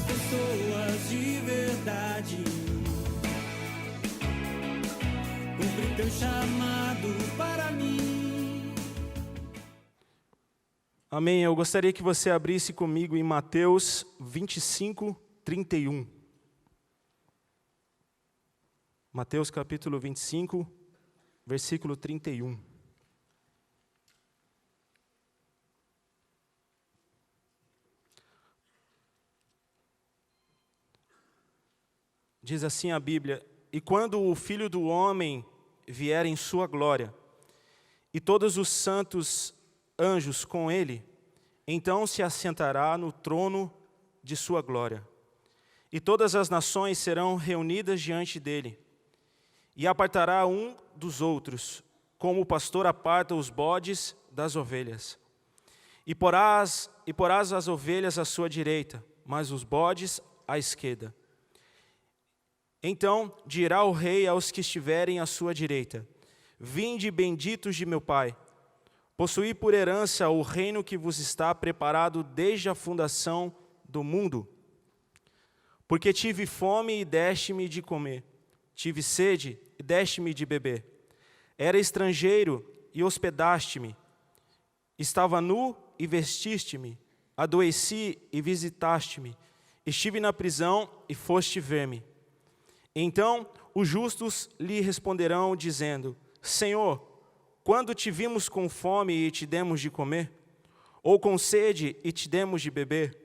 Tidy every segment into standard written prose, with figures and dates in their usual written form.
pessoas de verdade. Cumpre teu chamado para mim. Amém. Eu gostaria que você abrisse comigo em Mateus 25, 31. Mateus capítulo 25, versículo 31. Diz assim a Bíblia: e quando o Filho do Homem vier em sua glória, e todos os santos anjos com ele, então se assentará no trono de sua glória. E todas as nações serão reunidas diante dele, e apartará um dos outros, como o pastor aparta os bodes das ovelhas. E porás as ovelhas à sua direita, mas os bodes à esquerda. Então dirá o rei aos que estiverem à sua direita: vinde, benditos de meu Pai, possuí por herança o reino que vos está preparado desde a fundação do mundo. Porque tive fome e deste-me de comer, tive sede e deste-me de beber. Era estrangeiro e hospedaste-me, estava nu e vestiste-me, adoeci e visitaste-me, estive na prisão e foste ver-me. Então os justos lhe responderão, dizendo: Senhor, quando te vimos com fome e te demos de comer? Ou com sede e te demos de beber?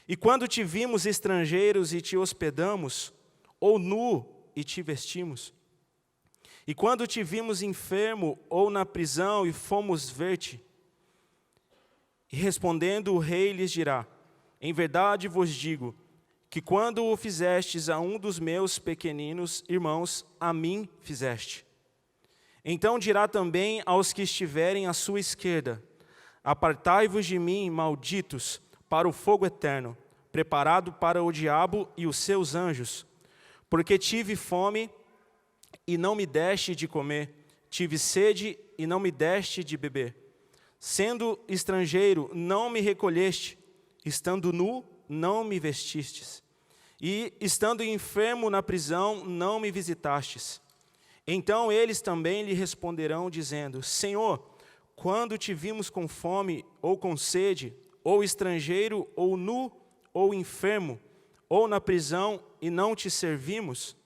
E quando te vimos estrangeiros e te hospedamos? Ou nu e te vestimos? E quando te vimos enfermo ou na prisão e fomos ver-te? E respondendo o rei lhes dirá: em verdade vos digo, que quando o fizestes a um dos meus pequeninos irmãos, a mim fizeste. Então dirá também aos que estiverem à sua esquerda: apartai-vos de mim, malditos, para o fogo eterno, preparado para o diabo e os seus anjos. Porque tive fome e não me deste de comer, tive sede e não me deste de beber. Sendo estrangeiro, não me recolheste, estando nu, não me vestistes, e estando enfermo na prisão, não me visitastes. Então eles também lhe responderão, dizendo: Senhor, quando te vimos com fome, ou com sede, ou estrangeiro, ou nu, ou enfermo, ou na prisão, e não te servimos?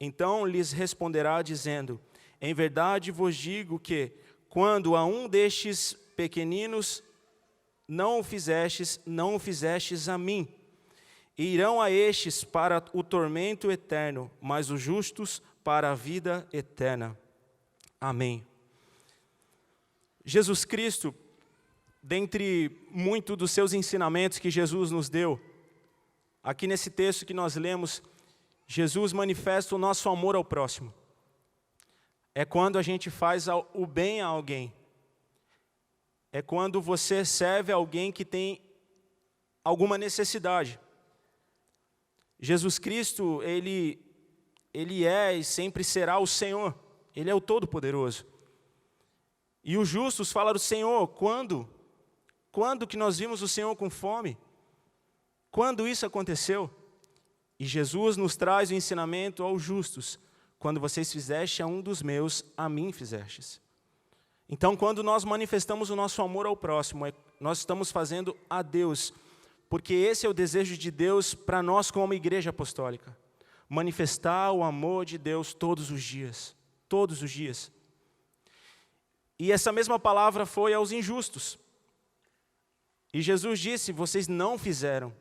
Então lhes responderá, dizendo: em verdade vos digo que, quando a um destes pequeninos não o fizestes a mim. E irão a estes para o tormento eterno, mas os justos para a vida eterna. Amém. Jesus Cristo, dentre muito dos seus ensinamentos que Jesus nos deu, aqui nesse texto que nós lemos, Jesus manifesta o nosso amor ao próximo. É quando a gente faz o bem a alguém. É quando você serve alguém que tem alguma necessidade. Jesus Cristo, Ele é e sempre será o Senhor. Ele é o Todo-Poderoso. E os justos falaram: Senhor, quando? Quando que nós vimos o Senhor com fome? Quando isso aconteceu? E Jesus nos traz o ensinamento aos justos: quando vocês fizestes a um dos meus, a mim fizestes. Então, quando nós manifestamos o nosso amor ao próximo, nós estamos fazendo a Deus, porque esse é o desejo de Deus para nós como igreja apostólica. Manifestar o amor de Deus todos os dias. Todos os dias. E essa mesma palavra foi aos injustos. E Jesus disse: vocês não fizeram.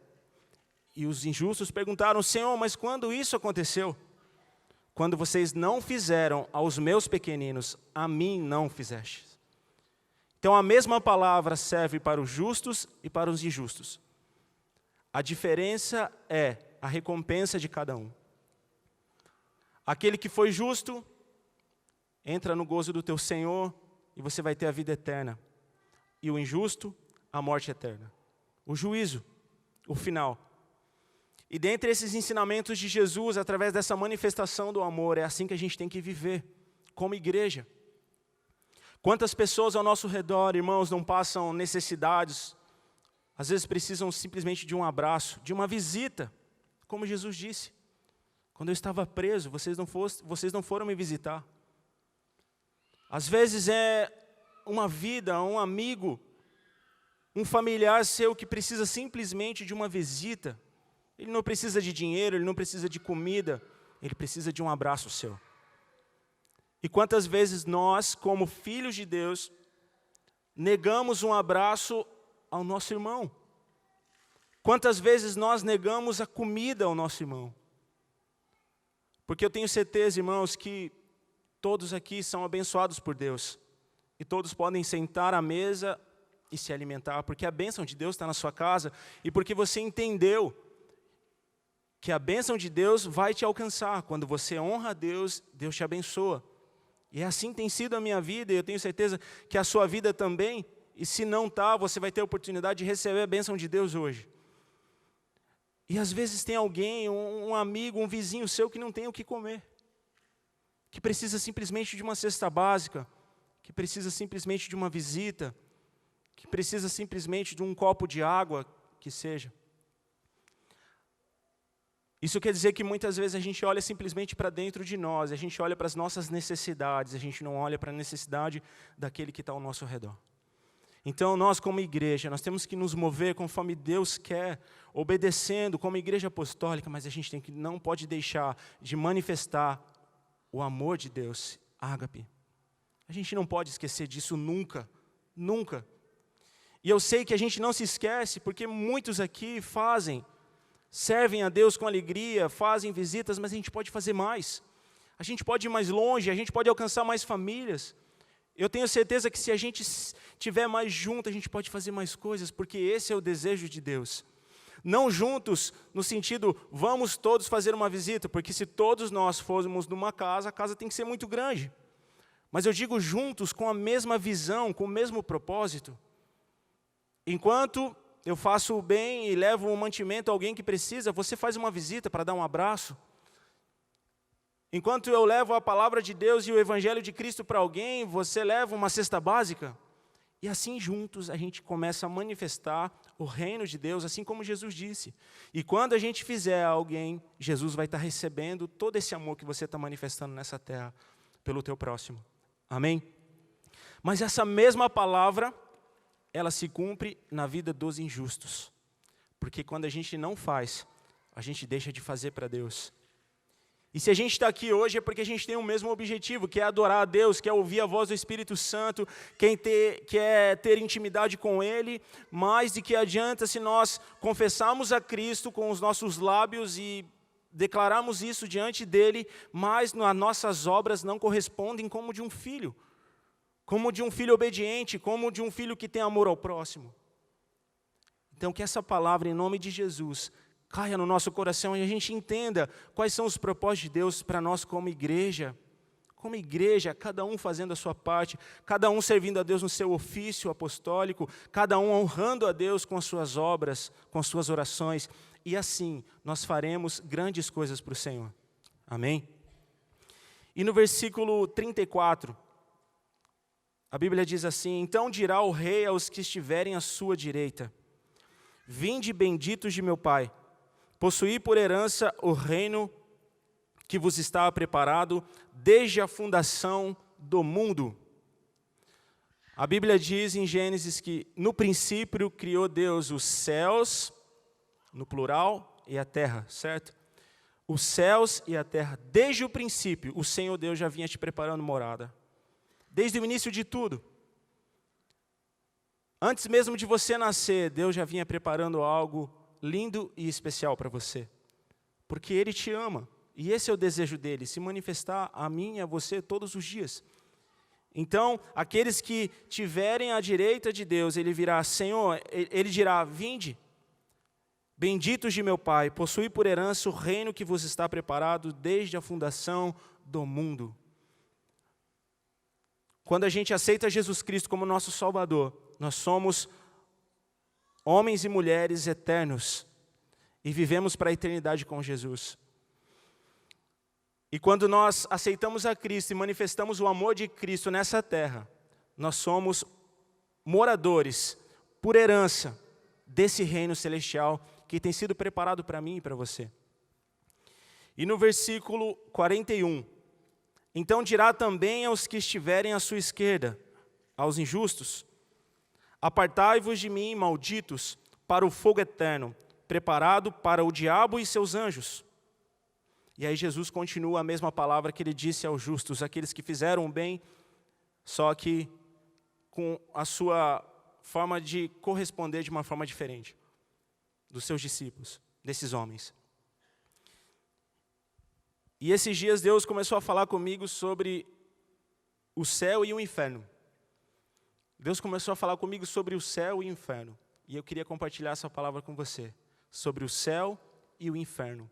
E os injustos perguntaram: Senhor, mas quando isso aconteceu? Quando vocês não fizeram aos meus pequeninos, a mim não fizestes. Então a mesma palavra serve para os justos e para os injustos. A diferença é a recompensa de cada um. Aquele que foi justo, entra no gozo do teu Senhor e você vai ter a vida eterna. E o injusto, a morte eterna. O juízo, o final. E dentre esses ensinamentos de Jesus, através dessa manifestação do amor, é assim que a gente tem que viver, como igreja. Quantas pessoas ao nosso redor, irmãos, não passam necessidades, às vezes precisam simplesmente de um abraço, de uma visita, como Jesus disse. Quando eu estava preso, vocês não foram me visitar. Às vezes é uma vida, um amigo, um familiar seu que precisa simplesmente de uma visita. Ele não precisa de dinheiro, ele não precisa de comida, ele precisa de um abraço seu. E quantas vezes nós, como filhos de Deus, negamos um abraço ao nosso irmão? Quantas vezes nós negamos a comida ao nosso irmão? Porque eu tenho certeza, irmãos, que todos aqui são abençoados por Deus. E todos podem sentar à mesa e se alimentar, porque a bênção de Deus está na sua casa e porque você entendeu que a bênção de Deus vai te alcançar. Quando você honra a Deus, Deus te abençoa. E assim tem sido a minha vida, e eu tenho certeza que a sua vida também. E se não está, você vai ter a oportunidade de receber a bênção de Deus hoje. E às vezes tem alguém, um amigo, um vizinho seu que não tem o que comer. Que precisa simplesmente de uma cesta básica. Que precisa simplesmente de uma visita. Que precisa simplesmente de um copo de água, que seja. Isso quer dizer que muitas vezes a gente olha simplesmente para dentro de nós, a gente olha para as nossas necessidades, a gente não olha para a necessidade daquele que está ao nosso redor. Então nós como igreja, nós temos que nos mover conforme Deus quer, obedecendo como igreja apostólica, mas a gente não pode deixar de manifestar o amor de Deus, ágape. A gente não pode esquecer disso nunca, nunca. E eu sei que a gente não se esquece, porque muitos aqui servem a Deus com alegria, fazem visitas, mas a gente pode fazer mais. A gente pode ir mais longe, a gente pode alcançar mais famílias. Eu tenho certeza que se a gente estiver mais junto, a gente pode fazer mais coisas, porque esse é o desejo de Deus. Não juntos no sentido, vamos todos fazer uma visita, porque se todos nós fôssemos numa casa, a casa tem que ser muito grande. Mas eu digo juntos, com a mesma visão, com o mesmo propósito. Enquanto eu faço o bem e levo um mantimento a alguém que precisa, você faz uma visita para dar um abraço. Enquanto eu levo a palavra de Deus e o Evangelho de Cristo para alguém, você leva uma cesta básica. E assim juntos a gente começa a manifestar o reino de Deus, assim como Jesus disse. E quando a gente fizer a alguém, Jesus vai estar recebendo todo esse amor que você está manifestando nessa terra pelo teu próximo. Amém? Mas essa mesma palavra, ela se cumpre na vida dos injustos. Porque quando a gente não faz, a gente deixa de fazer para Deus. E se a gente está aqui hoje é porque a gente tem o mesmo objetivo, que é adorar a Deus, que é ouvir a voz do Espírito Santo, quer ter intimidade com Ele, mas de que adianta se nós confessarmos a Cristo com os nossos lábios e declararmos isso diante dEle, mas as nossas obras não correspondem como de um filho obediente, como de um filho que tem amor ao próximo. Então que essa palavra em nome de Jesus caia no nosso coração e a gente entenda quais são os propósitos de Deus para nós como igreja, cada um fazendo a sua parte, cada um servindo a Deus no seu ofício apostólico, cada um honrando a Deus com as suas obras, com as suas orações, e assim nós faremos grandes coisas para o Senhor. Amém? E no versículo 34, a Bíblia diz assim: então dirá o rei aos que estiverem à sua direita: vinde benditos de meu Pai, possuí por herança o reino que vos estava preparado desde a fundação do mundo. A Bíblia diz em Gênesis que no princípio criou Deus os céus, no plural, e a terra, certo? Os céus e a terra, desde o princípio, o Senhor Deus já vinha te preparando morada. Desde o início de tudo. Antes mesmo de você nascer, Deus já vinha preparando algo lindo e especial para você. Porque Ele te ama. E esse é o desejo dEle, se manifestar a mim e a você todos os dias. Então, aqueles que tiverem à direita de Deus, Ele virá, Senhor, Ele dirá, vinde, benditos de meu Pai, possuí por herança o reino que vos está preparado desde a fundação do mundo. Quando a gente aceita Jesus Cristo como nosso Salvador, nós somos homens e mulheres eternos e vivemos para a eternidade com Jesus. E quando nós aceitamos a Cristo e manifestamos o amor de Cristo nessa terra, nós somos moradores, por herança, desse reino celestial que tem sido preparado para mim e para você. E no versículo 41, então dirá também aos que estiverem à sua esquerda, aos injustos: apartai-vos de mim, malditos, para o fogo eterno, preparado para o diabo e seus anjos. E aí Jesus continua a mesma palavra que ele disse aos justos, aqueles que fizeram o bem, só que com a sua forma de corresponder de uma forma diferente dos seus discípulos, desses homens. E esses dias Deus começou a falar comigo sobre o céu e o inferno. Deus começou a falar comigo sobre o céu e o inferno. E eu queria compartilhar essa palavra com você, sobre o céu e o inferno.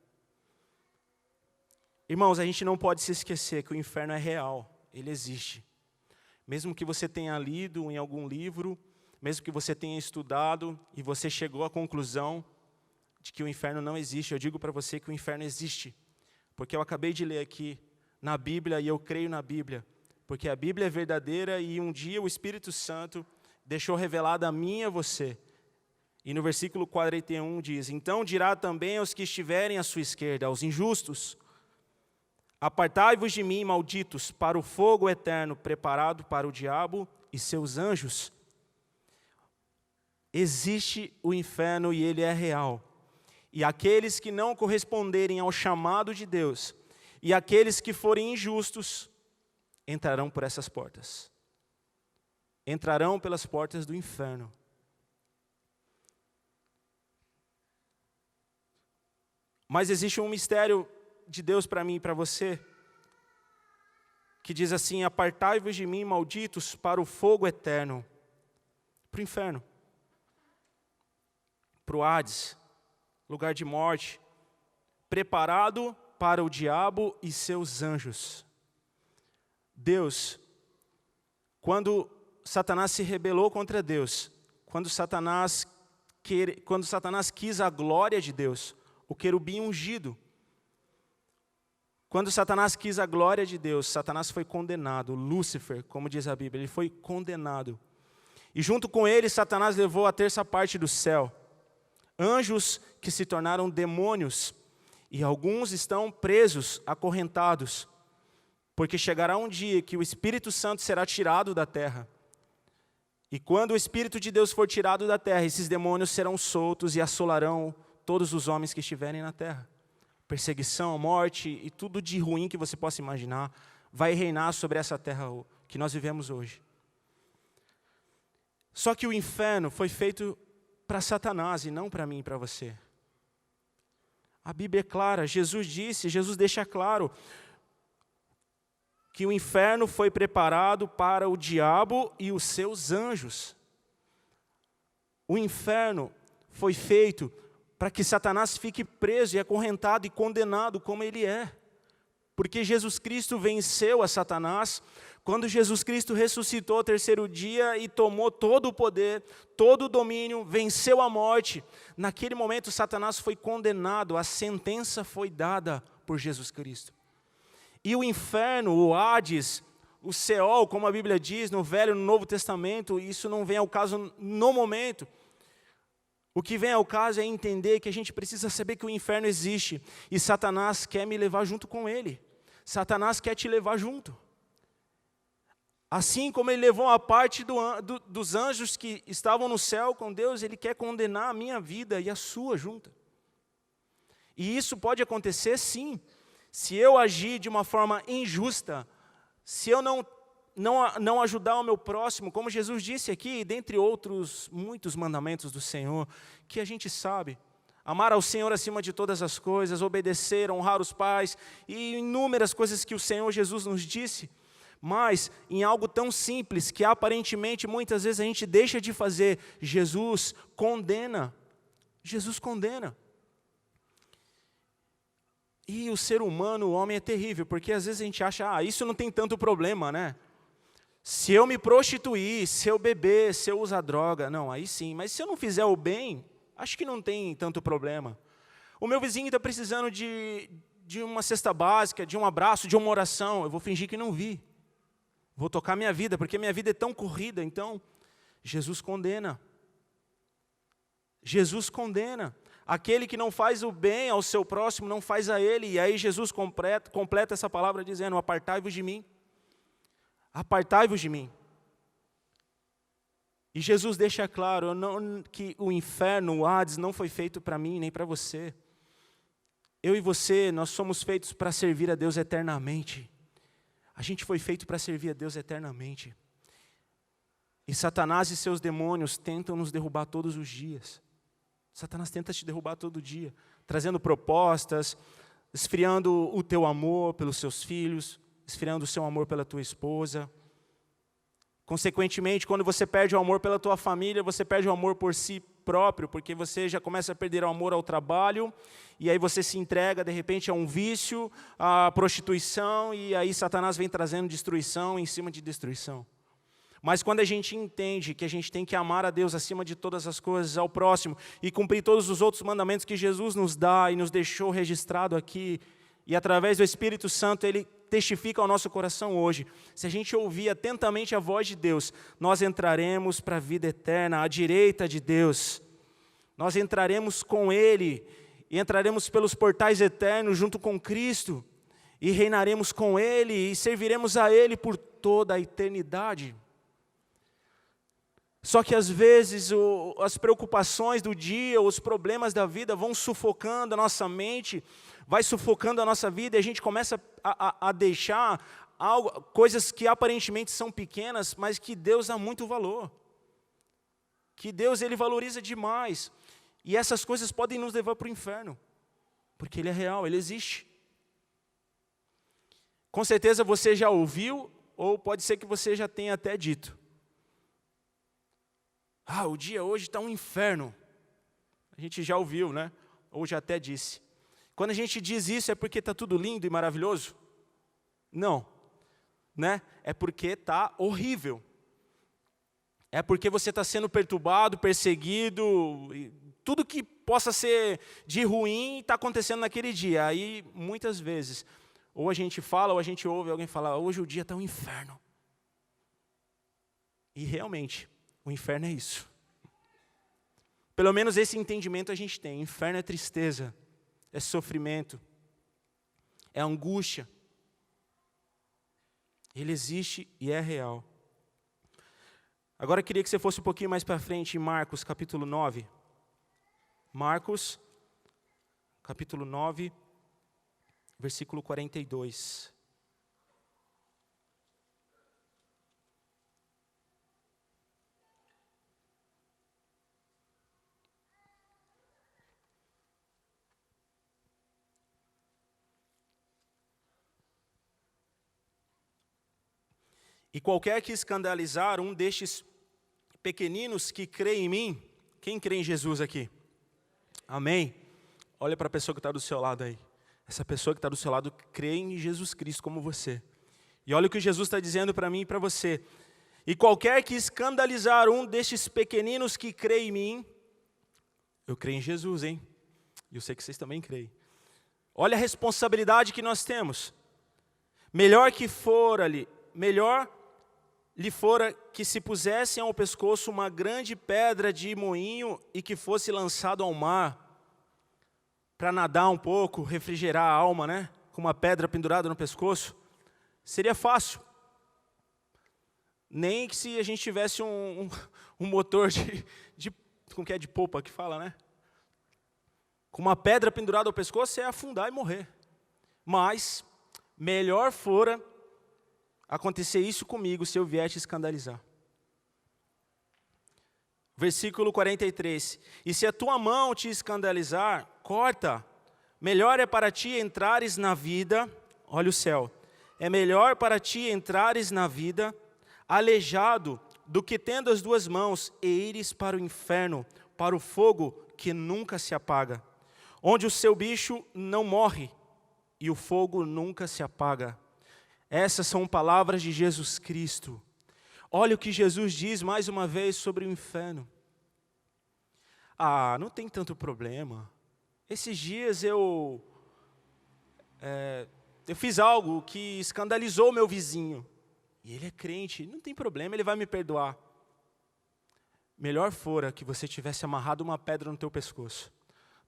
Irmãos, a gente não pode se esquecer que o inferno é real, ele existe. Mesmo que você tenha lido em algum livro, mesmo que você tenha estudado e você chegou à conclusão de que o inferno não existe, eu digo para você que o inferno existe. Porque eu acabei de ler aqui na Bíblia e eu creio na Bíblia. Porque a Bíblia é verdadeira e um dia o Espírito Santo deixou revelada a mim e a você. E no versículo 41 diz: então dirá também aos que estiverem à sua esquerda, aos injustos: apartai-vos de mim, malditos, para o fogo eterno preparado para o diabo e seus anjos. Existe o inferno e ele é real. E aqueles que não corresponderem ao chamado de Deus, e aqueles que forem injustos, entrarão por essas portas. Entrarão pelas portas do inferno. Mas existe um mistério de Deus para mim e para você, que diz assim: apartai-vos de mim, malditos, para o fogo eterno, para o inferno, para o Hades, lugar de morte, preparado para o diabo e seus anjos. Deus, quando Satanás se rebelou contra Deus, quando Satanás quis a glória de Deus, o querubim ungido, quando Satanás quis a glória de Deus, Satanás foi condenado. Lúcifer, como diz a Bíblia, ele foi condenado. E junto com ele, Satanás levou a terça parte do céu. Anjos que se tornaram demônios, e alguns estão presos, acorrentados, porque chegará um dia que o Espírito Santo será tirado da terra. E quando o Espírito de Deus for tirado da terra, esses demônios serão soltos e assolarão todos os homens que estiverem na terra. Perseguição, morte e tudo de ruim que você possa imaginar vai reinar sobre essa terra que nós vivemos hoje. Só que o inferno foi feito para Satanás e não para mim e para você. A Bíblia é clara, Jesus deixa claro que o inferno foi preparado para o diabo e os seus anjos. O inferno foi feito para que Satanás fique preso e acorrentado e condenado como ele é. Porque Jesus Cristo venceu a Satanás quando Jesus Cristo ressuscitou ao terceiro dia e tomou todo o poder, todo o domínio, venceu a morte. Naquele momento Satanás foi condenado, a sentença foi dada por Jesus Cristo. E o inferno, o Hades, o Seol, como a Bíblia diz no Velho e no Novo Testamento, isso não vem ao caso no momento. O que vem ao caso é entender que a gente precisa saber que o inferno existe e Satanás quer me levar junto com ele. Satanás quer te levar junto. Assim como ele levou a parte dos anjos que estavam no céu com Deus, ele quer condenar a minha vida e a sua junta. E isso pode acontecer sim, se eu agir de uma forma injusta, se eu não ajudar o meu próximo, como Jesus disse aqui, dentre outros muitos mandamentos do Senhor, que a gente sabe, amar ao Senhor acima de todas as coisas, obedecer, honrar os pais, e inúmeras coisas que o Senhor Jesus nos disse, mas em algo tão simples, que aparentemente muitas vezes a gente deixa de fazer, Jesus condena. Jesus condena. E o ser humano, o homem é terrível, porque às vezes a gente acha, isso não tem tanto problema, né? Se eu me prostituir, se eu beber, se eu usar droga, não, aí sim. Mas se eu não fizer o bem, acho que não tem tanto problema. O meu vizinho está precisando de uma cesta básica, de um abraço, de uma oração, eu vou fingir que não vi. Vou tocar minha vida, porque minha vida é tão corrida, então Jesus condena. Jesus condena. Aquele que não faz o bem ao seu próximo, não faz a ele. E aí Jesus completa essa palavra dizendo: apartai-vos de mim. Apartai-vos de mim. E Jesus deixa claro que o inferno, o Hades, não foi feito para mim nem para você. Eu e você, nós somos feitos para servir a Deus eternamente. A gente foi feito para servir a Deus eternamente. E Satanás e seus demônios tentam nos derrubar todos os dias. Satanás tenta te derrubar todo dia, trazendo propostas, esfriando o teu amor pelos seus filhos, esfriando o seu amor pela tua esposa. Consequentemente, quando você perde o amor pela tua família, você perde o amor por si próprio, porque você já começa a perder o amor ao trabalho, e aí você se entrega, de repente, a um vício, à prostituição, e aí Satanás vem trazendo destruição em cima de destruição. Mas quando a gente entende que a gente tem que amar a Deus acima de todas as coisas, ao próximo, e cumprir todos os outros mandamentos que Jesus nos dá e nos deixou registrado aqui, e através do Espírito Santo Ele testifica ao nosso coração hoje, se a gente ouvir atentamente a voz de Deus, nós entraremos para a vida eterna, à direita de Deus. Nós entraremos com Ele, e entraremos pelos portais eternos junto com Cristo, e reinaremos com Ele, e serviremos a Ele por toda a eternidade. Só que às vezes as preocupações do dia, os problemas da vida vão sufocando a nossa mente, vai sufocando a nossa vida, e a gente começa a deixar coisas que aparentemente são pequenas, mas que Deus dá muito valor. Que Deus Ele valoriza demais. E essas coisas podem nos levar para o inferno, porque Ele é real, Ele existe. Com certeza você já ouviu, ou pode ser que você já tenha até dito: o dia hoje está um inferno. A gente já ouviu, né? Ou já até disse. Quando a gente diz isso, é porque está tudo lindo e maravilhoso? Não, né? É porque está horrível. É porque você está sendo perturbado, perseguido, tudo que possa ser de ruim está acontecendo naquele dia. Aí, muitas vezes, ou a gente fala, ou a gente ouve alguém falar: hoje o dia está um inferno. E realmente, o inferno é isso. Pelo menos esse entendimento a gente tem. Inferno é tristeza, é sofrimento, é angústia. Ele existe e é real. Agora eu queria que você fosse um pouquinho mais para frente em Marcos, capítulo 9. Marcos, capítulo 9, versículo 42. E qualquer que escandalizar um destes pequeninos que crê em mim, quem crê em Jesus aqui? Amém? Olha para a pessoa que está do seu lado aí. Essa pessoa que está do seu lado crê em Jesus Cristo como você. E olha o que Jesus está dizendo para mim e para você. E qualquer que escandalizar um destes pequeninos que crê em mim, eu creio em Jesus, hein? E eu sei que vocês também creem. Olha a responsabilidade que nós temos. Melhor lhe fora que se pusessem ao pescoço uma grande pedra de moinho e que fosse lançado ao mar, para nadar um pouco, refrigerar a alma, né? Com uma pedra pendurada no pescoço. Seria fácil. Nem que se a gente tivesse um motor como que é, de polpa que fala, né? Com uma pedra pendurada ao pescoço, você ia afundar e morrer. Mas melhor fora acontecer isso comigo se eu vier te escandalizar. Versículo 43. E se a tua mão te escandalizar, corta. Melhor é para ti entrares na vida, olha o céu. É melhor para ti entrares na vida, aleijado, do que tendo as duas mãos e ires para o inferno, para o fogo que nunca se apaga, onde o seu bicho não morre e o fogo nunca se apaga. Essas são palavras de Jesus Cristo. Olha o que Jesus diz mais uma vez sobre o inferno. Não tem tanto problema. Esses dias eu fiz algo que escandalizou meu vizinho. E ele é crente, não tem problema, ele vai me perdoar. melhor fora que você tivesse amarrado uma pedra no teu pescoço,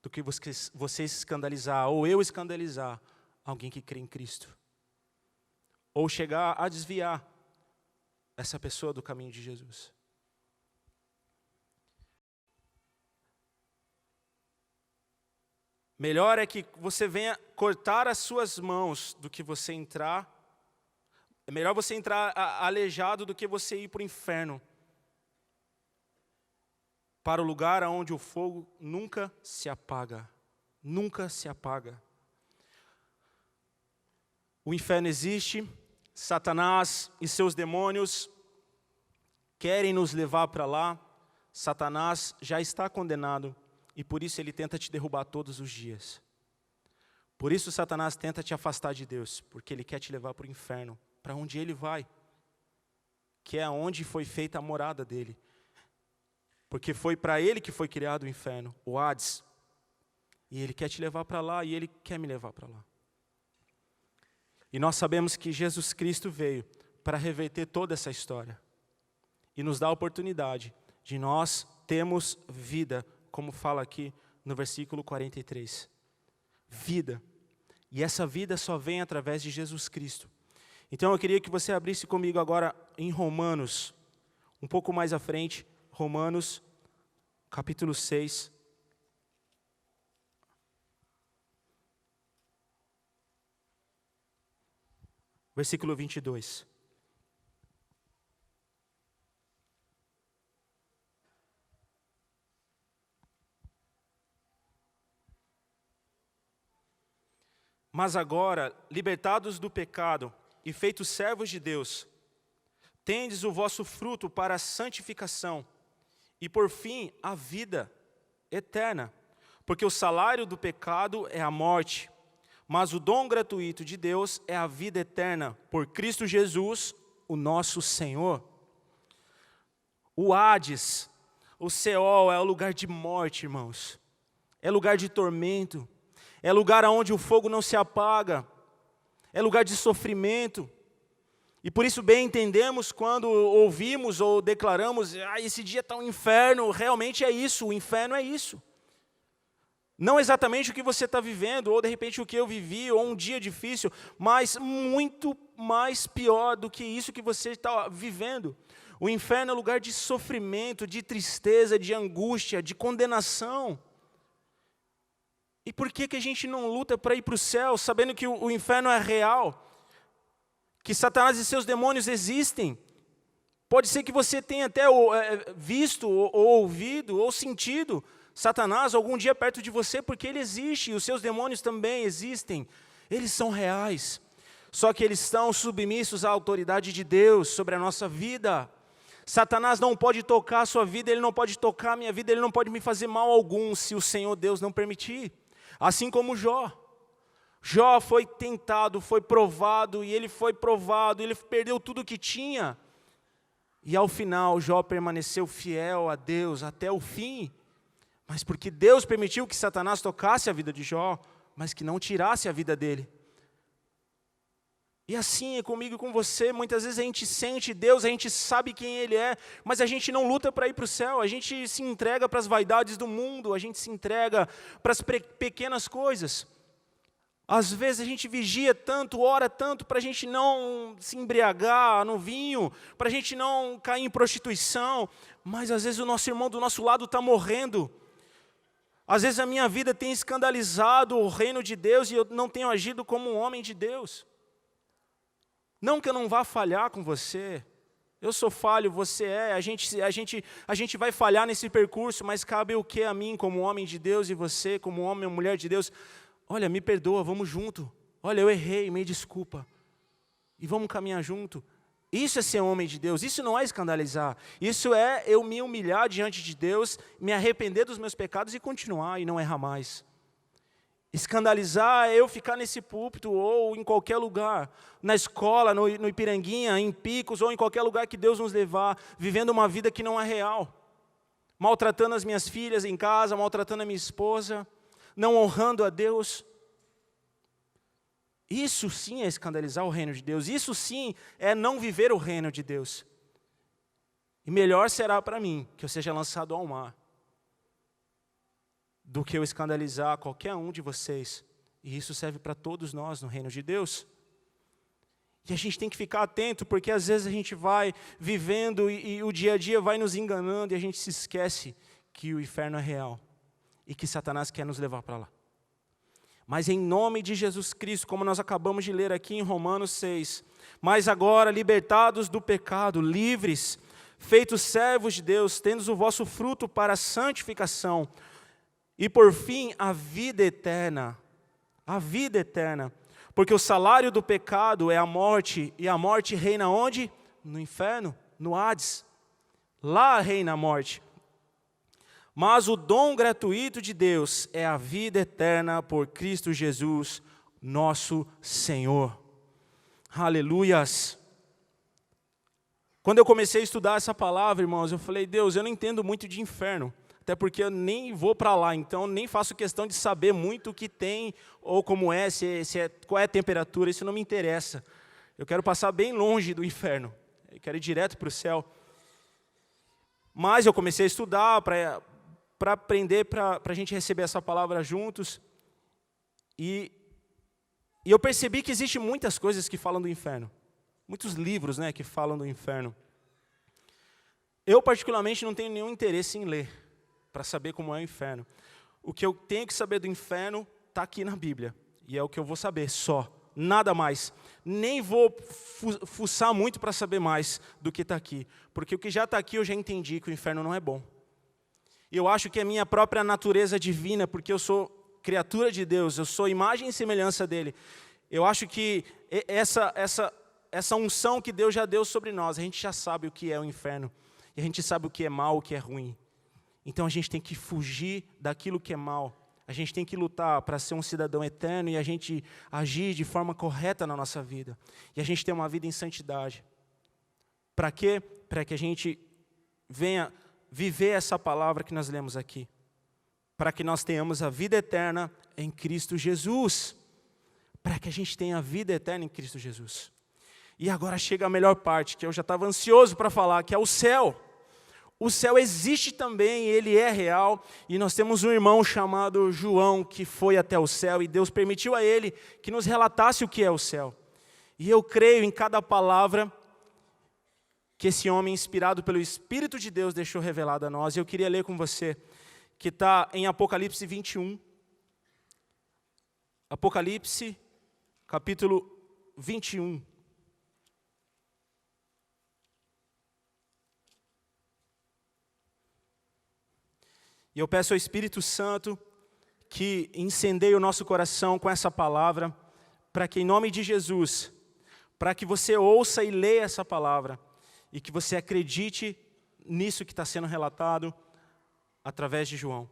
do que você escandalizar, ou eu escandalizar, alguém que crê em Cristo. Ou chegar a desviar essa pessoa do caminho de Jesus. Melhor é que você venha cortar as suas mãos do que você entrar. É melhor você entrar aleijado do que você ir para o inferno. Para o lugar onde o fogo nunca se apaga. Nunca se apaga. O inferno existe. Satanás e seus demônios querem nos levar para lá. Satanás já está condenado. E por isso ele tenta te derrubar todos os dias. Por isso Satanás tenta te afastar de Deus. Porque ele quer te levar para o inferno. Para onde ele vai. Que é onde foi feita a morada dele. Porque foi para ele que foi criado o inferno. O Hades. E ele quer te levar para lá. E ele quer me levar para lá. E nós sabemos que Jesus Cristo veio para reverter toda essa história. E nos dá a oportunidade de nós termos vida, como fala aqui no versículo 43. Vida. E essa vida só vem através de Jesus Cristo. Então eu queria que você abrisse comigo agora em Romanos, um pouco mais à frente, Romanos, capítulo 6. Versículo 22. Mas agora, libertados do pecado e feitos servos de Deus, tendes o vosso fruto para a santificação e, por fim, a vida eterna. Porque o salário do pecado é a morte, mas o dom gratuito de Deus é a vida eterna, por Cristo Jesus, o nosso Senhor. O Hades, o Seol, é o lugar de morte, irmãos. É lugar de tormento. É lugar onde o fogo não se apaga. É lugar de sofrimento. E por isso bem entendemos quando ouvimos ou declaramos, esse dia está um inferno. Realmente é isso, o inferno é isso. Não exatamente o que você está vivendo, ou de repente o que eu vivi, ou um dia difícil, mas muito mais pior do que isso que você está vivendo. O inferno é lugar de sofrimento, de tristeza, de angústia, de condenação. E por que a gente não luta para ir para o céu, sabendo que o inferno é real? Que Satanás e seus demônios existem? Pode ser que você tenha até visto, ou ouvido, ou sentido Satanás algum dia perto de você, porque ele existe, e os seus demônios também existem. Eles são reais. Só que eles estão submissos à autoridade de Deus sobre a nossa vida. Satanás não pode tocar a sua vida, ele não pode tocar a minha vida, ele não pode me fazer mal algum, se o Senhor Deus não permitir. Assim como Jó. Jó foi tentado, foi provado, e ele foi provado, ele perdeu tudo o que tinha. E ao final, Jó permaneceu fiel a Deus até o fim. Mas porque Deus permitiu que Satanás tocasse a vida de Jó, mas que não tirasse a vida dele. E assim é comigo e com você, muitas vezes a gente sente Deus, a gente sabe quem Ele é, mas a gente não luta para ir para o céu, a gente se entrega para as vaidades do mundo, a gente se entrega para as pequenas coisas. Às vezes a gente vigia tanto, ora tanto, para a gente não se embriagar no vinho, para a gente não cair em prostituição, mas às vezes o nosso irmão do nosso lado está morrendo. Às vezes a minha vida tem escandalizado o reino de Deus e eu não tenho agido como um homem de Deus. Não que eu não vá falhar com você, eu sou falho, você é, a gente vai falhar nesse percurso, mas cabe o que a mim como homem de Deus e você como homem ou mulher de Deus? Olha, me perdoa, vamos junto. Olha, eu errei, me desculpa. E vamos caminhar junto. Isso é ser homem de Deus, isso não é escandalizar. Isso é eu me humilhar diante de Deus, me arrepender dos meus pecados e continuar e não errar mais. Escandalizar é eu ficar nesse púlpito ou em qualquer lugar, na escola, no Ipiranguinha, em Picos ou em qualquer lugar que Deus nos levar, vivendo uma vida que não é real. Maltratando as minhas filhas em casa, maltratando a minha esposa, não honrando a Deus. Isso sim é escandalizar o reino de Deus, isso sim é não viver o reino de Deus. E melhor será para mim que eu seja lançado ao mar, do que eu escandalizar qualquer um de vocês. E isso serve para todos nós no reino de Deus. E a gente tem que ficar atento, porque às vezes a gente vai vivendo e o dia a dia vai nos enganando e a gente se esquece que o inferno é real e que Satanás quer nos levar para lá. Mas em nome de Jesus Cristo, como nós acabamos de ler aqui em Romanos 6, mas agora libertados do pecado, livres, feitos servos de Deus, tendo o vosso fruto para a santificação, e por fim a vida eterna. A vida eterna. Porque o salário do pecado é a morte, e a morte reina onde? No inferno, no Hades. Lá reina a morte. Mas o dom gratuito de Deus é a vida eterna por Cristo Jesus, nosso Senhor. Aleluias. Quando eu comecei a estudar essa palavra, irmãos, eu falei, Deus, eu não entendo muito de inferno. Até porque eu nem vou para lá, então nem faço questão de saber muito o que tem, ou como é, qual é a temperatura, isso não me interessa. Eu quero passar bem longe do inferno, eu quero ir direto para o céu. Mas eu comecei a estudar para aprender, para a gente receber essa palavra juntos. E eu percebi que existem muitas coisas que falam do inferno. Muitos livros, né, que falam do inferno. Eu particularmente não tenho nenhum interesse em ler para saber como é o inferno. O que eu tenho que saber do inferno está aqui na Bíblia. E é o que eu vou saber, só. Nada mais. Nem vou fuçar muito para saber mais do que está aqui. Porque o que já está aqui eu já entendi que o inferno não é bom. E eu acho que é minha própria natureza divina, porque eu sou criatura de Deus, eu sou imagem e semelhança dele. Eu acho que essa unção que Deus já deu sobre nós, a gente já sabe o que é o inferno. E a gente sabe o que é mal, o que é ruim. Então a gente tem que fugir daquilo que é mal. A gente tem que lutar para ser um cidadão eterno e a gente agir de forma correta na nossa vida. E a gente ter uma vida em santidade. Para quê? Para que a gente venha viver essa palavra que nós lemos aqui. Para que nós tenhamos a vida eterna em Cristo Jesus. Para que a gente tenha a vida eterna em Cristo Jesus. E agora chega a melhor parte, que eu já estava ansioso para falar, que é o céu. O céu existe também, ele é real, e nós temos um irmão chamado João, que foi até o céu, e Deus permitiu a ele que nos relatasse o que é o céu. E eu creio em cada palavra que esse homem, inspirado pelo Espírito de Deus, deixou revelada a nós. E eu queria ler com você, que está em Apocalipse 21. Apocalipse, capítulo 21. E eu peço ao Espírito Santo que incendeie o nosso coração com essa palavra, para que em nome de Jesus, para que você ouça e leia essa palavra, e que você acredite nisso que está sendo relatado através de João.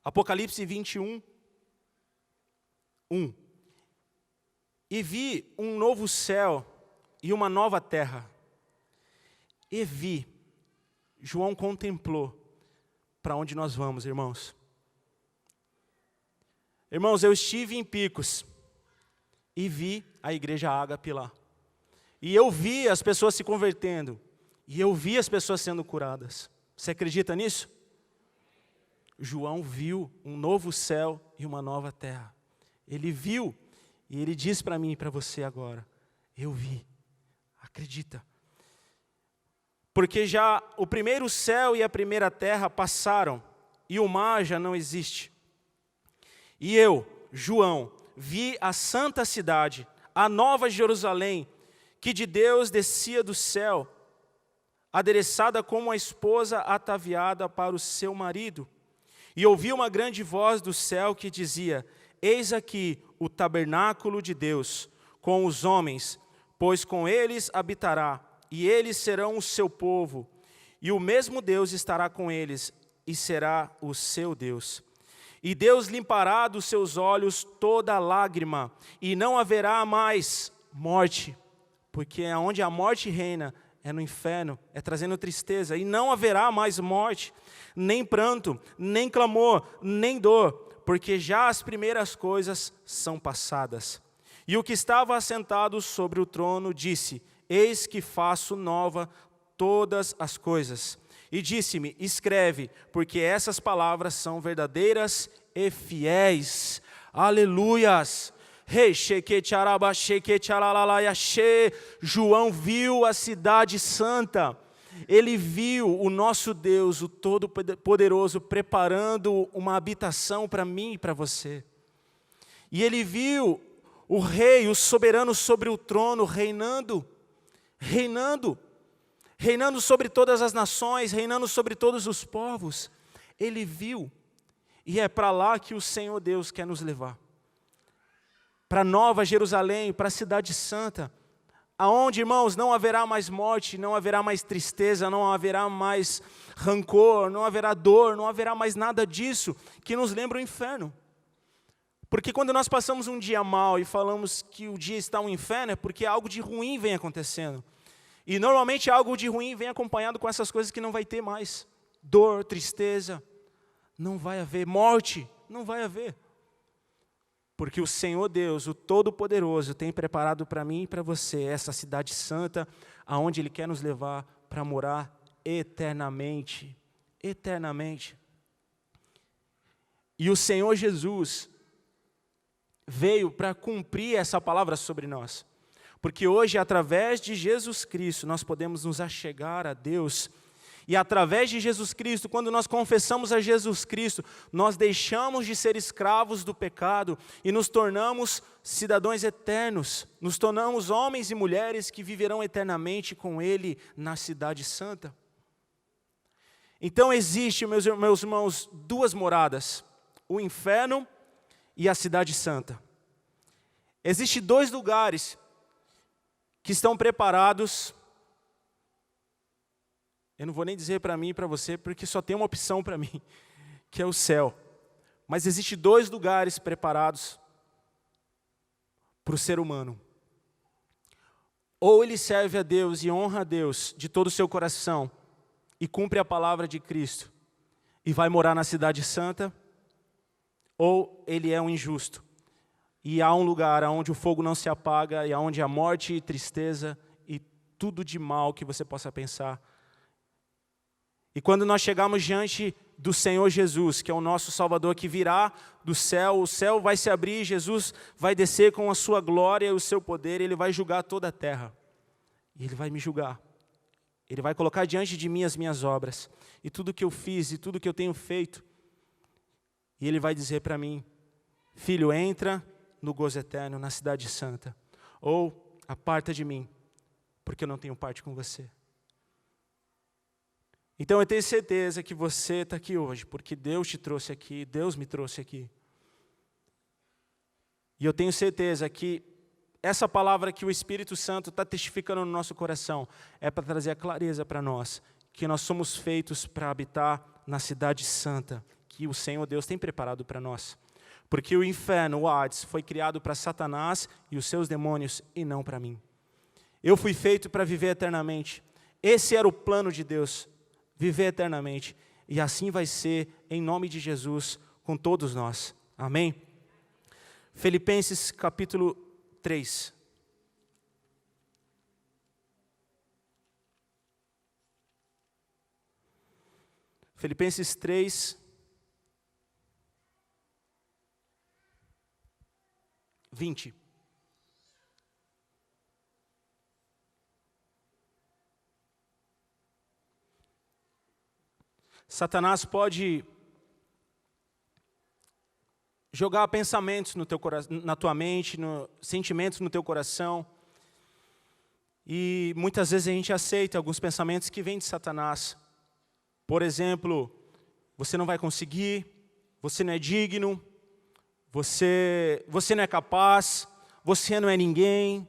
Apocalipse 21, 1. E vi um novo céu e uma nova terra. E vi, João contemplou, para onde nós vamos, irmãos. Irmãos, eu estive em Picos e vi a igreja Ágape lá. E eu vi as pessoas se convertendo. E eu vi as pessoas sendo curadas. Você acredita nisso? João viu um novo céu e uma nova terra. Ele viu e ele diz para mim e para você agora, eu vi. Acredita. Porque já o primeiro céu e a primeira terra passaram, e o mar já não existe. E eu, João, vi a santa cidade, a nova Jerusalém, que de Deus descia do céu, adereçada como a esposa ataviada para o seu marido. E ouvi uma grande voz do céu que dizia, eis aqui o tabernáculo de Deus, com os homens, pois com eles habitará. E eles serão o seu povo, e o mesmo Deus estará com eles, e será o seu Deus. E Deus limpará dos seus olhos toda lágrima, e não haverá mais morte, porque onde a morte reina, é no inferno, é trazendo tristeza, e não haverá mais morte, nem pranto, nem clamor, nem dor, porque já as primeiras coisas são passadas. E o que estava assentado sobre o trono disse, eis que faço nova todas as coisas. E disse-me, escreve, porque essas palavras são verdadeiras e fiéis. Aleluias! João viu a cidade santa. Ele viu o nosso Deus, o Todo-Poderoso, preparando uma habitação para mim e para você. E ele viu o rei, o soberano sobre o trono, reinando sobre todas as nações, reinando sobre todos os povos. Ele viu, e é para lá que o Senhor Deus quer nos levar. Para Nova Jerusalém, para a cidade santa, aonde, irmãos, não haverá mais morte, não haverá mais tristeza, não haverá mais rancor, não haverá dor, não haverá mais nada disso que nos lembra o inferno. Porque quando nós passamos um dia mal e falamos que o dia está um inferno, é porque algo de ruim vem acontecendo. E normalmente algo de ruim vem acompanhado com essas coisas que não vai ter mais. Dor, tristeza, não vai haver. Morte, não vai haver. Porque o Senhor Deus, o Todo-Poderoso, tem preparado para mim e para você essa cidade santa, aonde Ele quer nos levar para morar eternamente. Eternamente. E o Senhor Jesus veio para cumprir essa palavra sobre nós. Porque hoje, através de Jesus Cristo, nós podemos nos achegar a Deus. E através de Jesus Cristo, quando nós confessamos a Jesus Cristo, nós deixamos de ser escravos do pecado e nos tornamos cidadãos eternos. Nos tornamos homens e mulheres que viverão eternamente com Ele na cidade santa. Então existe, meus irmãos, duas moradas: o inferno e a cidade santa. Existem dois lugares que estão preparados. Eu não vou nem dizer para mim e para você, porque só tem uma opção para mim, que é o céu. Mas existem dois lugares preparados para o ser humano. Ou ele serve a Deus e honra a Deus de todo o seu coração, e cumpre a palavra de Cristo, e vai morar na cidade santa, ou ele é um injusto. E há um lugar onde o fogo não se apaga, e onde há morte e tristeza, e tudo de mal que você possa pensar. E quando nós chegarmos diante do Senhor Jesus, que é o nosso Salvador, que virá do céu, o céu vai se abrir, Jesus vai descer com a sua glória e o seu poder, Ele vai julgar toda a terra. E Ele vai me julgar. Ele vai colocar diante de mim as minhas obras, e tudo que eu fiz, e tudo que eu tenho feito. E Ele vai dizer para mim: filho, entra no gozo eterno, na cidade santa. Ou, aparta de mim, porque eu não tenho parte com você. Então eu tenho certeza que você está aqui hoje, porque Deus te trouxe aqui, Deus me trouxe aqui. E eu tenho certeza que essa palavra que o Espírito Santo está testificando no nosso coração é para trazer a clareza para nós, que nós somos feitos para habitar na cidade santa, que o Senhor Deus tem preparado para nós. Porque o inferno, o Hades, foi criado para Satanás e os seus demônios, e não para mim. Eu fui feito para viver eternamente. Esse era o plano de Deus. Viver eternamente, e assim vai ser em nome de Jesus com todos nós, amém? Filipenses capítulo 3. Filipenses 3, 20. Satanás pode jogar pensamentos no teu na tua mente, sentimentos no teu coração. E muitas vezes a gente aceita alguns pensamentos que vêm de Satanás. Por exemplo, você não vai conseguir, você não é digno, você não é capaz, você não é ninguém.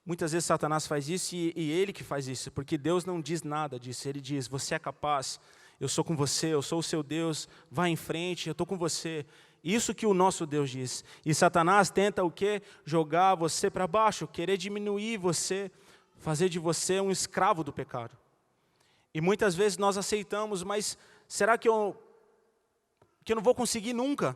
Muitas vezes Satanás faz isso, e ele que faz isso, porque Deus não diz nada disso. Ele diz: você é capaz, eu sou com você, eu sou o seu Deus, vá em frente, eu estou com você. Isso que o nosso Deus diz. E Satanás tenta o quê? Jogar você para baixo, querer diminuir você, fazer de você um escravo do pecado. E muitas vezes nós aceitamos, mas será que eu não vou conseguir nunca?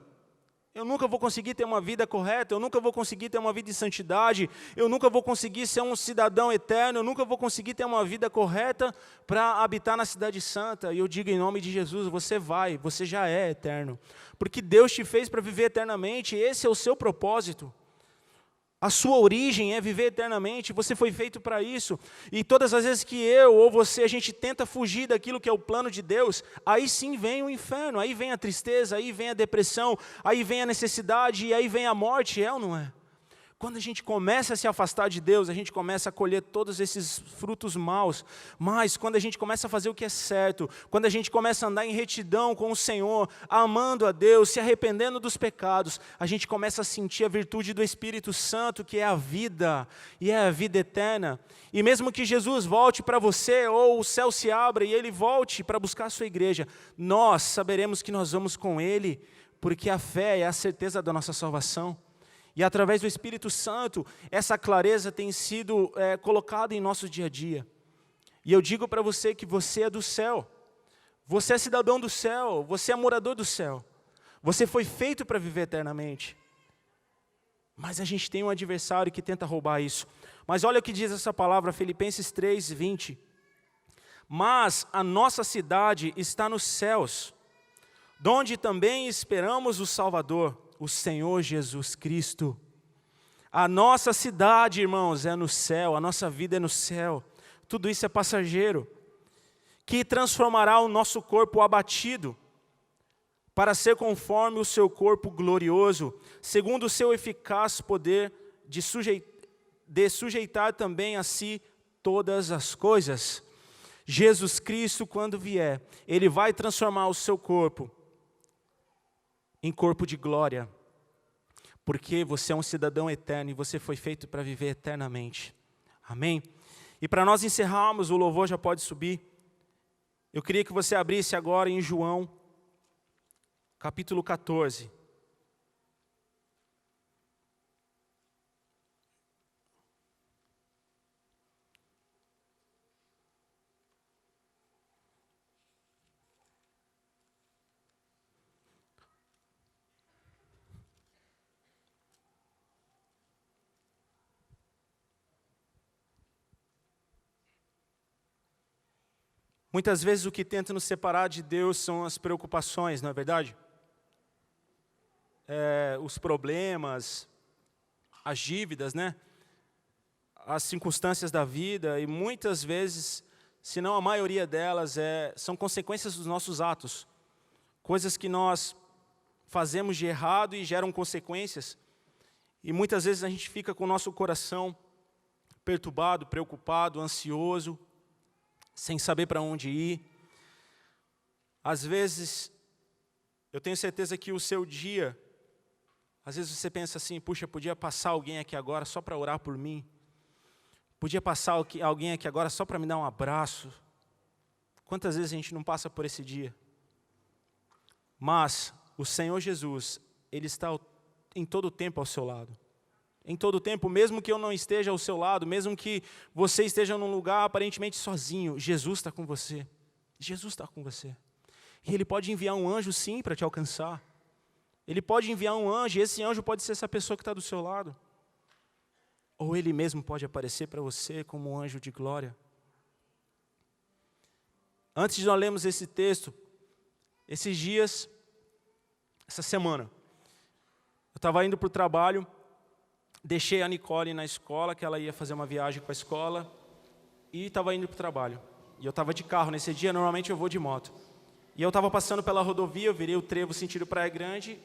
eu nunca vou conseguir ter uma vida correta, eu nunca vou conseguir ter uma vida de santidade, eu nunca vou conseguir ser um cidadão eterno, eu nunca vou conseguir ter uma vida correta para habitar na cidade santa. E eu digo em nome de Jesus, você já é eterno. Porque Deus te fez para viver eternamente, esse é o seu propósito. A sua origem é viver eternamente, você foi feito para isso. E todas as vezes que eu ou você, a gente tenta fugir daquilo que é o plano de Deus, aí sim vem o inferno, aí vem a tristeza, aí vem a depressão, aí vem a necessidade e aí vem a morte, é ou não é? Quando a gente começa a se afastar de Deus, a gente começa a colher todos esses frutos maus. Mas quando a gente começa a fazer o que é certo, quando a gente começa a andar em retidão com o Senhor, amando a Deus, se arrependendo dos pecados, a gente começa a sentir a virtude do Espírito Santo, que é a vida, e é a vida eterna. E mesmo que Jesus volte para você, ou o céu se abra e Ele volte para buscar a sua igreja, nós saberemos que nós vamos com Ele, porque a fé é a certeza da nossa salvação. E através do Espírito Santo, essa clareza tem sido colocada em nosso dia a dia. E eu digo para você que você é do céu. Você é cidadão do céu. Você é morador do céu. Você foi feito para viver eternamente. Mas a gente tem um adversário que tenta roubar isso. Mas olha o que diz essa palavra, Filipenses 3:20. Mas a nossa cidade está nos céus, donde também esperamos o Salvador, o Senhor Jesus Cristo. A nossa cidade, irmãos, é no céu, a nossa vida é no céu. Tudo isso é passageiro, que transformará o nosso corpo abatido, para ser conforme o seu corpo glorioso, segundo o seu eficaz poder de sujeitar também a si todas as coisas. Jesus Cristo, quando vier, Ele vai transformar o seu corpo em corpo de glória, porque você é um cidadão eterno e você foi feito para viver eternamente. Amém? E para nós encerrarmos, o louvor já pode subir. Eu queria que você abrisse agora em João, capítulo 14. Muitas vezes o que tenta nos separar de Deus são as preocupações, não é verdade? Os problemas, as dívidas, né? As circunstâncias da vida, e muitas vezes, se não a maioria delas, são consequências dos nossos atos. Coisas que nós fazemos de errado e geram consequências. E muitas vezes a gente fica com o nosso coração perturbado, preocupado, ansioso, sem saber para onde ir. Às vezes, eu tenho certeza que o seu dia, às vezes você pensa assim, puxa, podia passar alguém aqui agora só para orar por mim. Podia passar alguém aqui agora só para me dar um abraço. Quantas vezes a gente não passa por esse dia? Mas o Senhor Jesus, Ele está em todo o tempo ao seu lado. Em todo o tempo, mesmo que eu não esteja ao seu lado, mesmo que você esteja num lugar aparentemente sozinho, Jesus está com você. Jesus está com você. E Ele pode enviar um anjo sim para te alcançar. Ele pode enviar um anjo, e esse anjo pode ser essa pessoa que está do seu lado. Ou Ele mesmo pode aparecer para você como um anjo de glória. Antes de nós lermos esse texto, esses dias, essa semana, eu estava indo para o trabalho, deixei a Nicole na escola, que ela ia fazer uma viagem com a escola, e estava indo para o trabalho. E eu estava de carro nesse dia, normalmente eu vou de moto. E eu estava passando pela rodovia, eu virei o trevo sentido Praia Grande,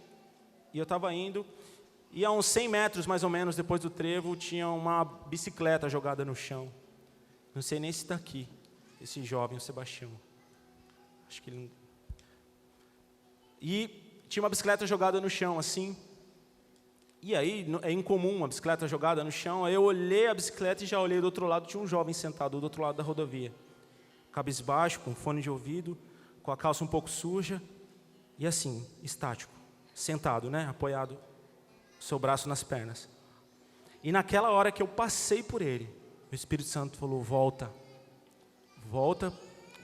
e eu estava indo, e a uns 100 metros mais ou menos depois do trevo, tinha uma bicicleta jogada no chão. Não sei nem se está aqui, esse jovem, o Sebastião. Acho que ele não... E tinha uma bicicleta jogada no chão, assim. E aí, é incomum uma bicicleta jogada no chão. Aí eu olhei a bicicleta e já olhei do outro lado, tinha um jovem sentado do outro lado da rodovia. Cabisbaixo, com fone de ouvido, com a calça um pouco suja. E assim, estático, sentado, né? Apoiado, seu braço nas pernas. E naquela hora que eu passei por ele, o Espírito Santo falou, volta, volta,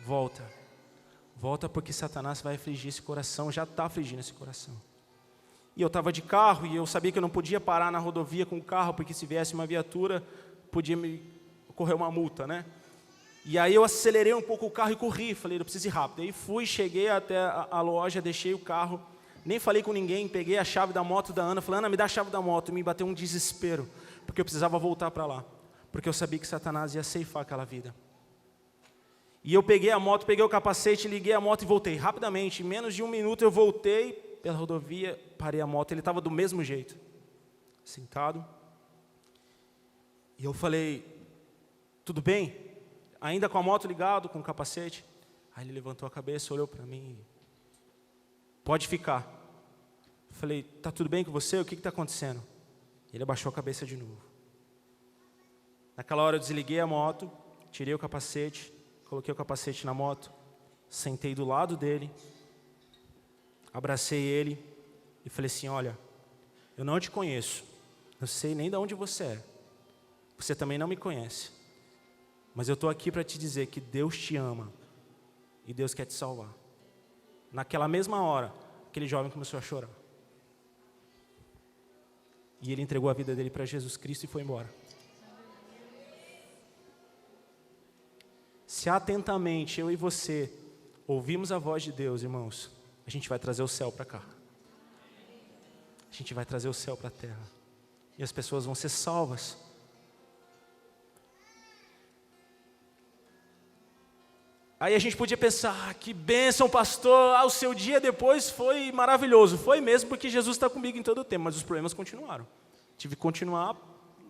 volta. Volta porque Satanás vai afligir esse coração, já está afligindo esse coração. E eu estava de carro e eu sabia que eu não podia parar na rodovia com o carro, porque se viesse uma viatura, podia me ocorrer uma multa, né? E aí eu acelerei um pouco o carro e corri, falei, eu preciso ir rápido. Aí fui, cheguei até a loja, deixei o carro, nem falei com ninguém, peguei a chave da moto da Ana, falei, Ana, me dá a chave da moto. E me bateu um desespero, porque eu precisava voltar para lá, porque eu sabia que Satanás ia ceifar aquela vida. E eu peguei a moto, peguei o capacete, liguei a moto e voltei rapidamente. Em menos de 1 minuto eu voltei pela rodovia, parei a moto, ele estava do mesmo jeito, sentado. E eu falei, tudo bem? Ainda com a moto ligado, com o capacete? Aí ele levantou a cabeça, olhou para mim, pode ficar. Eu falei, tá tudo bem com você? O que está acontecendo? Ele abaixou a cabeça de novo. Naquela hora eu desliguei a moto, tirei o capacete, coloquei o capacete na moto, sentei do lado dele, abracei ele e falei assim, olha, eu não te conheço, não sei nem de onde você é, você também não me conhece, mas eu estou aqui para te dizer que Deus te ama e Deus quer te salvar. Naquela mesma hora, aquele jovem começou a chorar. E ele entregou a vida dele para Jesus Cristo e foi embora. Se atentamente eu e você ouvimos a voz de Deus, irmãos, a gente vai trazer o céu para cá. A gente vai trazer o céu para a terra. E as pessoas vão ser salvas. Aí a gente podia pensar, que bênção, pastor, o seu dia depois foi maravilhoso. Foi mesmo, porque Jesus está comigo em todo o tempo, mas os problemas continuaram. Tive que continuar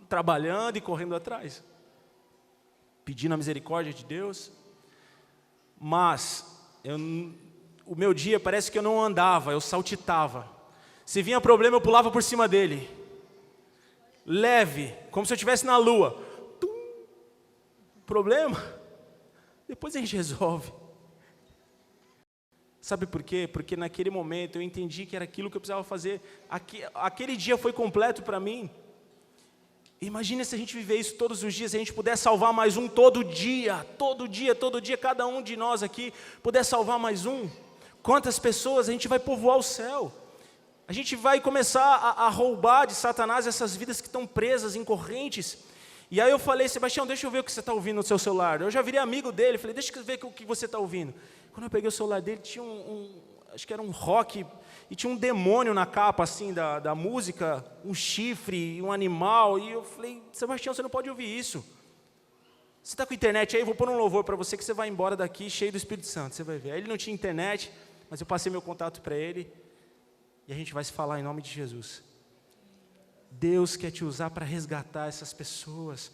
trabalhando e correndo atrás, pedindo a misericórdia de Deus. Mas o meu dia parece que eu não andava, eu saltitava. Se vinha problema, eu pulava por cima dele. Leve, como se eu estivesse na lua. Tum, problema, depois a gente resolve. Sabe por quê? Porque naquele momento eu entendi que era aquilo que eu precisava fazer. Aquele dia foi completo para mim. Imagina se a gente viver isso todos os dias, se a gente puder salvar mais um todo dia, cada um de nós aqui puder salvar mais um. Quantas pessoas a gente vai povoar o céu? A gente vai começar a roubar de Satanás essas vidas que estão presas em correntes. E aí eu falei, Sebastião, deixa eu ver o que você está ouvindo no seu celular. Eu já virei amigo dele, falei, deixa eu ver o que você está ouvindo. Quando eu peguei o celular dele, tinha acho que era um rock, e tinha um demônio na capa assim da música, um chifre, um animal, e eu falei, Sebastião, você não pode ouvir isso. Você está com internet aí? Eu vou pôr um louvor para você que você vai embora daqui cheio do Espírito Santo, você vai ver. Aí ele não tinha internet, mas eu passei meu contato para ele, e a gente vai se falar em nome de Jesus. Deus quer te usar para resgatar essas pessoas.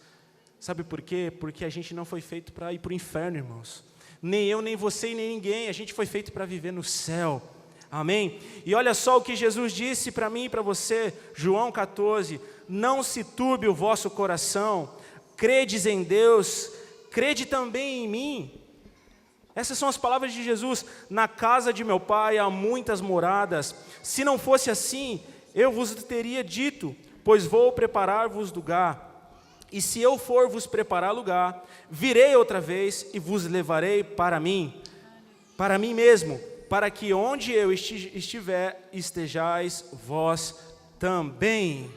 Sabe por quê? Porque a gente não foi feito para ir para o inferno, irmãos. Nem eu, nem você e nem ninguém. A gente foi feito para viver no céu. Amém? E olha só o que Jesus disse para mim e para você. João 14. Não se turbe o vosso coração. Credes em Deus. Crede também em mim. Essas são as palavras de Jesus. Na casa de meu Pai há muitas moradas. Se não fosse assim, eu vos teria dito, pois vou preparar-vos lugar. E se eu for vos preparar lugar, virei outra vez e vos levarei para mim mesmo, para que onde eu estiver, estejais vós também.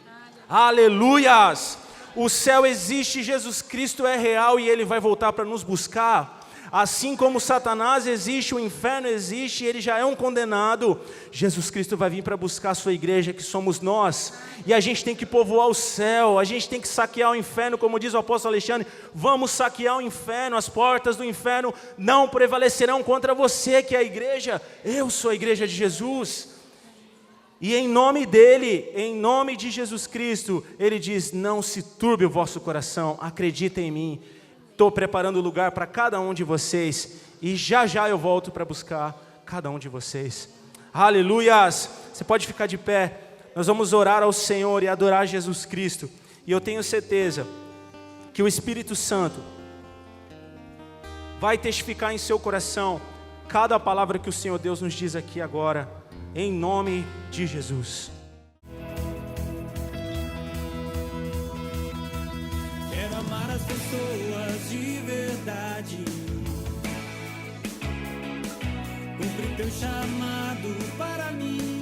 Aleluias! O céu existe, Jesus Cristo é real e Ele vai voltar para nos buscar. Assim como Satanás existe, o inferno existe, ele já é um condenado, Jesus Cristo vai vir para buscar a sua igreja, que somos nós, e a gente tem que povoar o céu, a gente tem que saquear o inferno, como diz o apóstolo Alexandre, vamos saquear o inferno, as portas do inferno não prevalecerão contra você, que é a igreja, eu sou a igreja de Jesus, e em nome dele, em nome de Jesus Cristo, ele diz, não se turbe o vosso coração, acredita em mim, estou preparando lugar para cada um de vocês, e já já eu volto para buscar cada um de vocês. Aleluias! Você pode ficar de pé, nós vamos orar ao Senhor e adorar Jesus Cristo, e eu tenho certeza que o Espírito Santo vai testificar em seu coração cada palavra que o Senhor Deus nos diz aqui agora, em nome de Jesus. Quero amar as pessoas de verdade, cumprir teu chamado para mim.